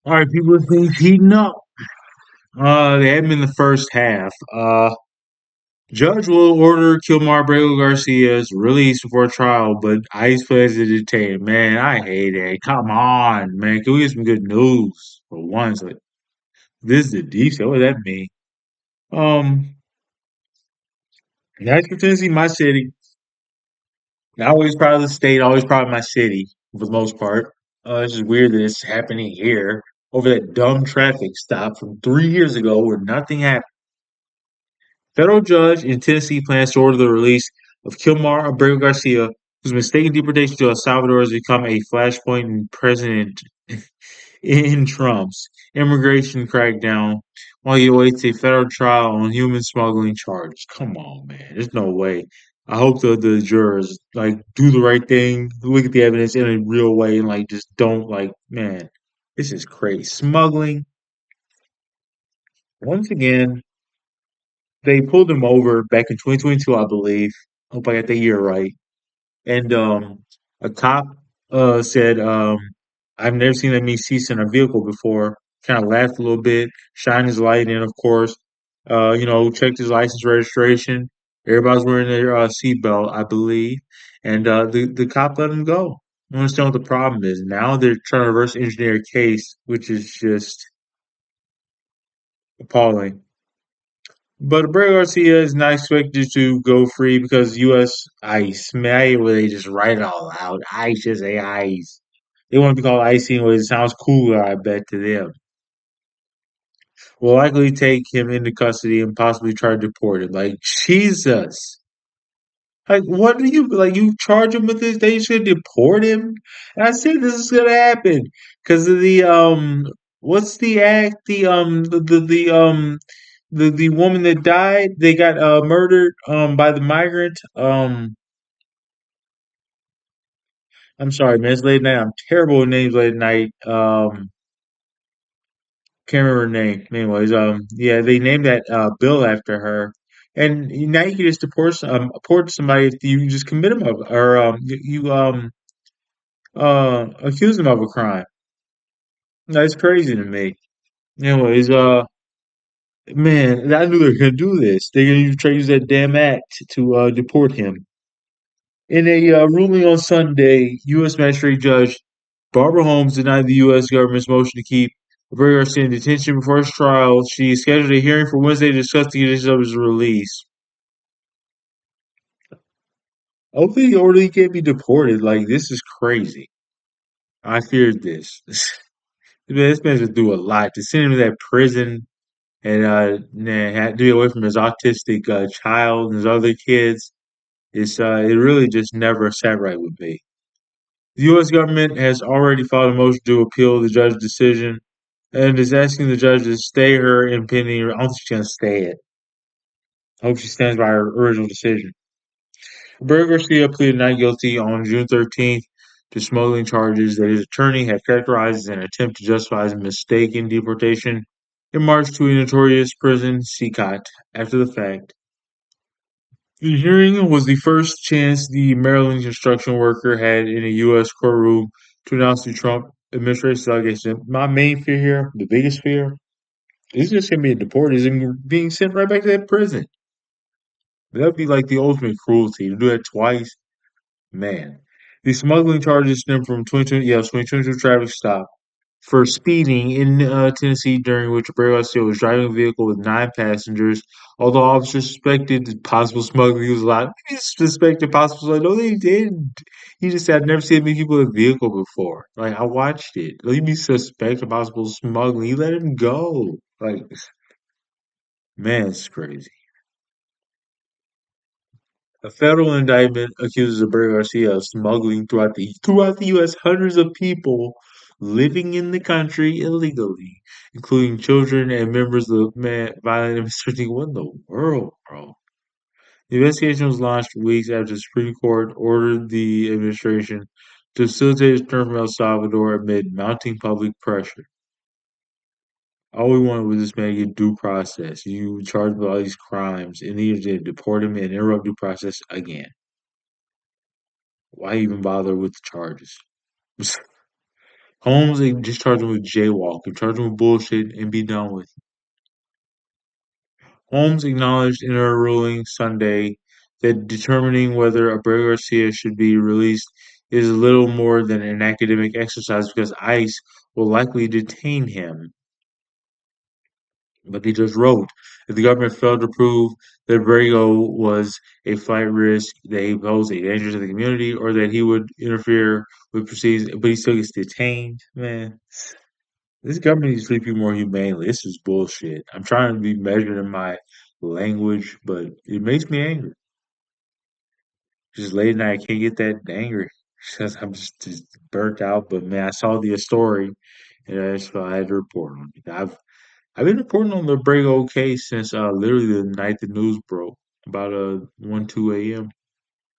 All right, people, things heating up. They haven't been the first half. Judge will order Kilmar Abrego Garcia's release before trial, but ICE plans to detain him. Man, I hate it. Come on, man. Can we get some good news for once? Like, this is the detail. What does that mean? Um, Nashville, Tennessee, my city. Always proud of the state. Always proud of my city for the most part. It's just weird that it's happening here over that dumb traffic stop from 3 years ago where nothing happened. Federal judge in Tennessee plans to order the release of Kilmar Abrego Garcia, whose mistaken deportation to El Salvador has become a flashpoint in President in Trump's immigration crackdown while he awaits a federal trial on human smuggling charges. Come on, man. There's no way. I hope the jurors like do the right thing, look at the evidence in a real way, and like just don't like, man, this is crazy. Smuggling, once again, they pulled him over back in 2022, I believe. Hope I got the year right. And a cop said, I've never seen that many seats in a vehicle before. Kind of laughed a little bit, shined his light in, of course. Checked his license registration. Everybody's wearing their seatbelt, I believe. And the cop let him go. I don't understand what the problem is. Now they're trying to reverse engineer a case, which is just appalling. But Abreu Garcia is not expected to go free because U.S. ICE, man, I hate where they just write it all out. ICE, just say ICE. They want to be called ICE anyway. It sounds cooler, I bet, to them. Will likely take him into custody and possibly try to deport him. Like, Jesus. Like, what do you, like, you charge him with this? They should deport him? And I said this is going to happen because of what's the act? The woman that died, they got murdered by the migrant. I'm sorry, man. It's late night. I'm terrible with names late at night. Can't remember her name. Anyways, yeah, they named that bill after her. And now you can just deport somebody if you just commit them of or accuse them of a crime. That's crazy to me. Anyways, man, I knew they were gonna do this. They're gonna try to use that damn act to deport him. In a ruling on Sunday, U.S. Magistrate Judge Barbara Holmes denied the U.S. government's motion to keep Roberto Garcia in detention before his trial. She scheduled a hearing for Wednesday to discuss the conditions of his release. Hopefully, the orderly can't be deported. Like, this is crazy. I feared this. This man's been through a lot. To send him to that prison and man, had to be away from his autistic child and his other kids, it really just never sat right with me. The U.S. government has already filed a motion to appeal the judge's decision and is asking the judge to stay her impending. I don't think she's going to stay it. I hope she stands by her original decision. Roberto Garcia pleaded not guilty on June 13th to smuggling charges that his attorney had characterized as an attempt to justify his mistaken deportation in March to a notorious prison, CCOT, after the fact. The hearing was the first chance the Maryland construction worker had in a U.S. courtroom to announce the Trump administration's allegation. My main fear here, the biggest fear, is just going to be deported, is him being sent right back to that prison. That would be like the ultimate cruelty to do that twice. Man, the smuggling charges stem from 2020, yeah, 2022 traffic stop for speeding in Tennessee, during which Abreu was driving a vehicle with nine passengers. Although officers suspected possible smuggling, he was allowed. He suspected possible smuggling. No, they didn't. He just said, I've never seen many people in a vehicle before. Like, I watched it. Like, you suspect possible smuggling. You let him go. Like, man, it's crazy. A federal indictment accuses Abreu Garcia of smuggling throughout the U.S. hundreds of people living in the country illegally, including children and members of violent demonstrating. What in the world, bro? The investigation was launched weeks after the Supreme Court ordered the administration to facilitate his return from El Salvador amid mounting public pressure. All we wanted was this man to get due process. You charged with all these crimes, and then you did deport him and interrupt due process again. Why even bother with the charges? Holmes, they just charge him with jaywalking, charge him with bullshit, and be done with it. Holmes acknowledged in her ruling Sunday that determining whether Abrego Garcia should be released is little more than an academic exercise because ICE will likely detain him. But he just wrote that the government failed to prove that Abrego was a flight risk, that he posed a danger to the community, or that he would interfere with proceedings, but he still gets detained. Man, this government needs to treat people more humanely. This is bullshit. I'm trying to be measured in my language, but it makes me angry. Just late at night, I can't get that angry because I'm just burnt out. But man, I saw the story, and I had to report on it. I've been reporting on the Abrego case since literally the night the news broke, about 1, 2 a.m.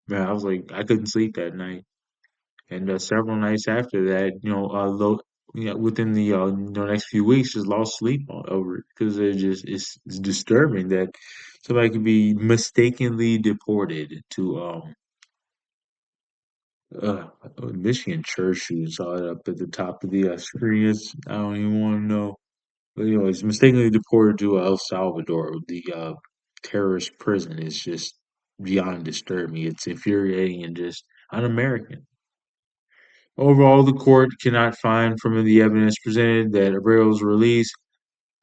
Man, I was like, I couldn't sleep that night, and several nights after that, within the next few weeks, just lost sleep over it because it's disturbing that somebody could be mistakenly deported to uh, Michigan church shooting. Saw it up at the top of the screen. I don't even want to know. But anyways, mistakenly deported to El Salvador, the terrorist prison is just beyond disturbing. It's infuriating and just un-American. Overall, the court cannot find from the evidence presented that Abreo's release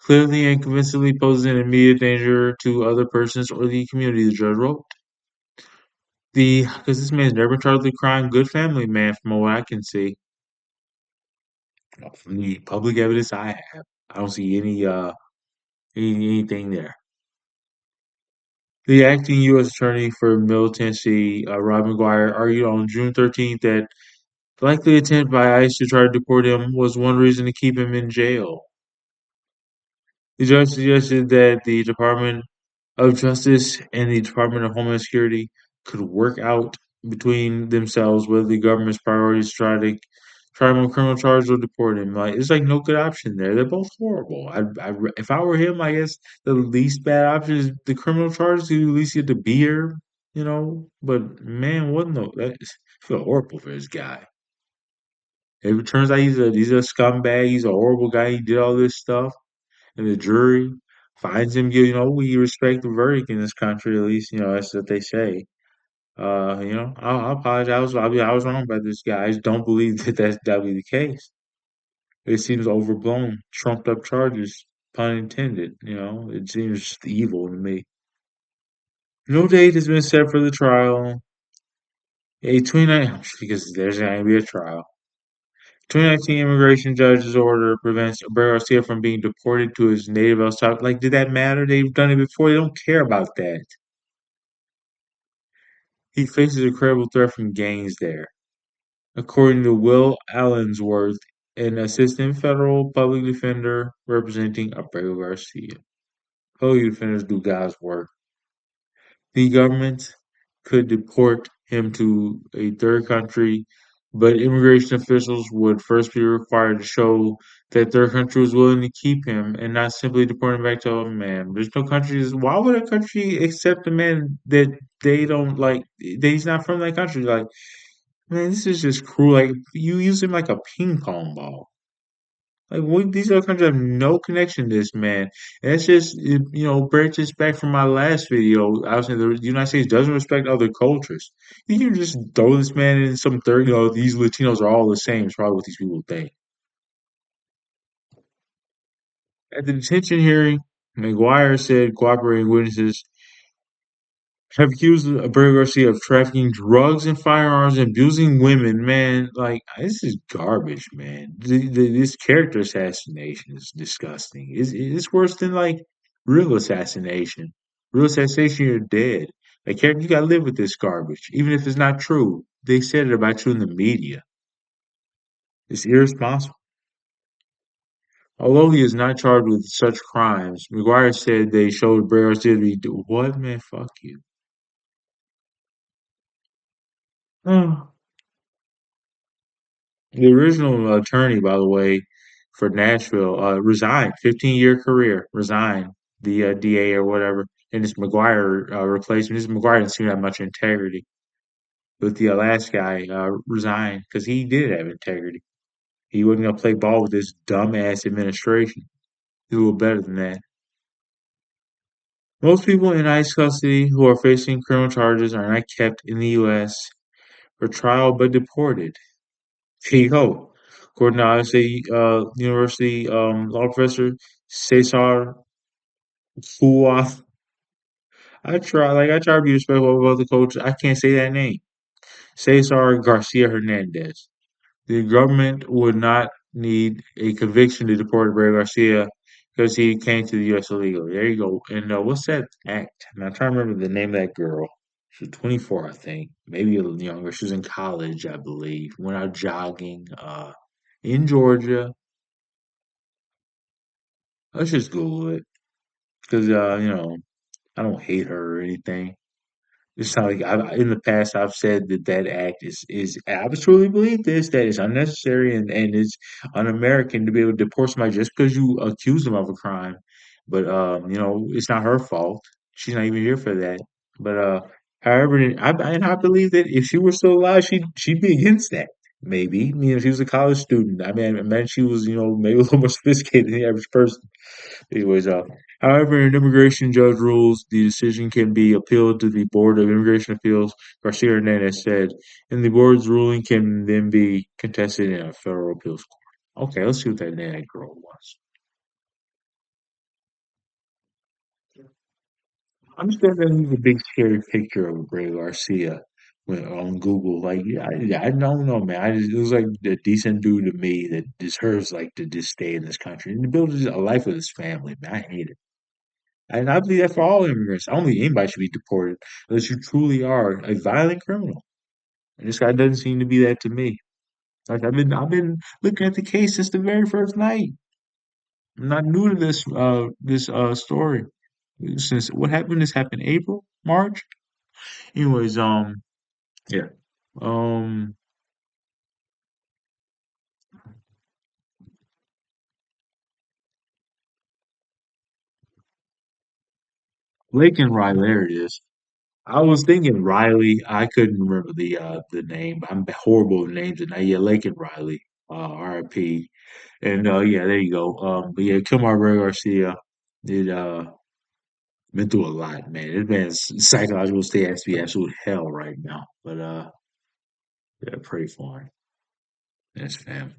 clearly and convincingly poses an immediate danger to other persons or the community, the judge wrote. Because this man's never been charged with a crime, good family man, from what I can see, from the public evidence I have. I don't see anything there. The acting U.S. Attorney for Middle Tennessee, Rob McGuire, argued on June 13th that the likely attempt by ICE to try to deport him was one reason to keep him in jail. The judge suggested that the Department of Justice and the Department of Homeland Security could work out between themselves whether the government's priorities try him on criminal charges or deport him. Like it's like no good option there. They're both horrible. If I were him, I guess the least bad option is the criminal charges. You at least get to be here, you know. But man, what no? That I feel horrible for this guy. If it turns out he's a scumbag, he's a horrible guy. He did all this stuff, and the jury finds him guilty. You know, we respect the verdict in this country. At least, you know, that's what they say. I apologize. I was wrong about this guy. I just don't believe that'll be the case. It seems overblown, trumped up charges, pun intended. You know, it seems just evil to me. No date has been set for the trial. A 29 because there's going to be a trial. 2019 immigration judge's order prevents Abrego Garcia from being deported to his native El Salvador. Like, did that matter? They've done it before. They don't care about that. He faces a credible threat from gangs there. According to Will Allensworth, an assistant federal public defender representing Abrego Garcia. Public defenders do God's work. The government could deport him to a third country, but immigration officials would first be required to show that third country was willing to keep him and not simply deport him back to a man. There's no countries. Why would a country accept a man that they don't like? That he's not from that country. Like, man, this is just cruel. Like, you use him like a ping pong ball. Like these other countries have no connection to this man, and it's just branches back from my last video. I was saying the United States doesn't respect other cultures. You can just throw this man in some third. You know, these Latinos are all the same. Is probably what these people think. At the detention hearing, McGuire said cooperating witnesses have accused Abrego Garcia of trafficking drugs and firearms and abusing women. Man, like this is garbage, man. This character assassination is disgusting. It's worse than like real assassination. Real assassination, you're dead. Like character, you gotta live with this garbage, even if it's not true. They said it about you in the media. It's irresponsible. Although he is not charged with such crimes, McGuire said they showed Abrego Garcia to be what man? Fuck you. The original attorney, by the way, for Nashville, resigned. 15-year career, resigned. The DA or whatever, and this McGuire replacement. This McGuire didn't seem to have much integrity, but the last guy resigned because he did have integrity. He wasn't gonna play ball with this dumbass administration. He's a little better than that. Most people in ICE custody who are facing criminal charges are not kept in the U.S. for trial but deported. Here you go. According to ISA University law professor Cesar Fua, I try to be respectful about the coach. I can't say that name. Cesar Garcia Hernandez. The government would not need a conviction to deport Abrego Garcia because he came to the U.S. illegally. There you go. And what's that act? And I'm trying to remember the name of that girl. She was 24, I think, maybe a little younger. She was in college, I believe. Went out jogging in Georgia. Let's just Google it because I don't hate her or anything. It's not like in the past I've said that that act is I truly believe this that it's unnecessary and it's un-American to be able to deport somebody just because you accuse them of a crime. But it's not her fault. She's not even here for that. But however, I believe that if she were still alive, she'd be against that. Maybe if she was a college student. I mean, I imagine she was maybe a little more sophisticated than the average person. Anyways, however, an immigration judge rules the decision can be appealed to the Board of Immigration Appeals, Garcia Hernandez said, and the board's ruling can then be contested in a federal appeals court. Okay, let's see what that name of that girl was. I'm just gonna use a big scary picture of Ray Garcia on Google. Like, yeah, I don't know, man. It was like a decent dude to me that deserves like to just stay in this country and to build a life with his family. Man, I hate it. And I believe that for all immigrants. I don't think anybody should be deported unless you truly are a violent criminal. And this guy doesn't seem to be that to me. Like I've been looking at the case since the very first night. I'm not new to this story. Since what happened? This happened April, March. Anyways, yeah. Um, Lake and Riley, there it is. I was thinking Riley. I couldn't remember the name. I'm horrible with names, and yeah, Lake and Riley. R.I.P. And yeah, there you go. But yeah, Kilmar Abrego Garcia did been through a lot, man. This man's psychological state has to be absolute hell right now. But yeah, pray for him and his family.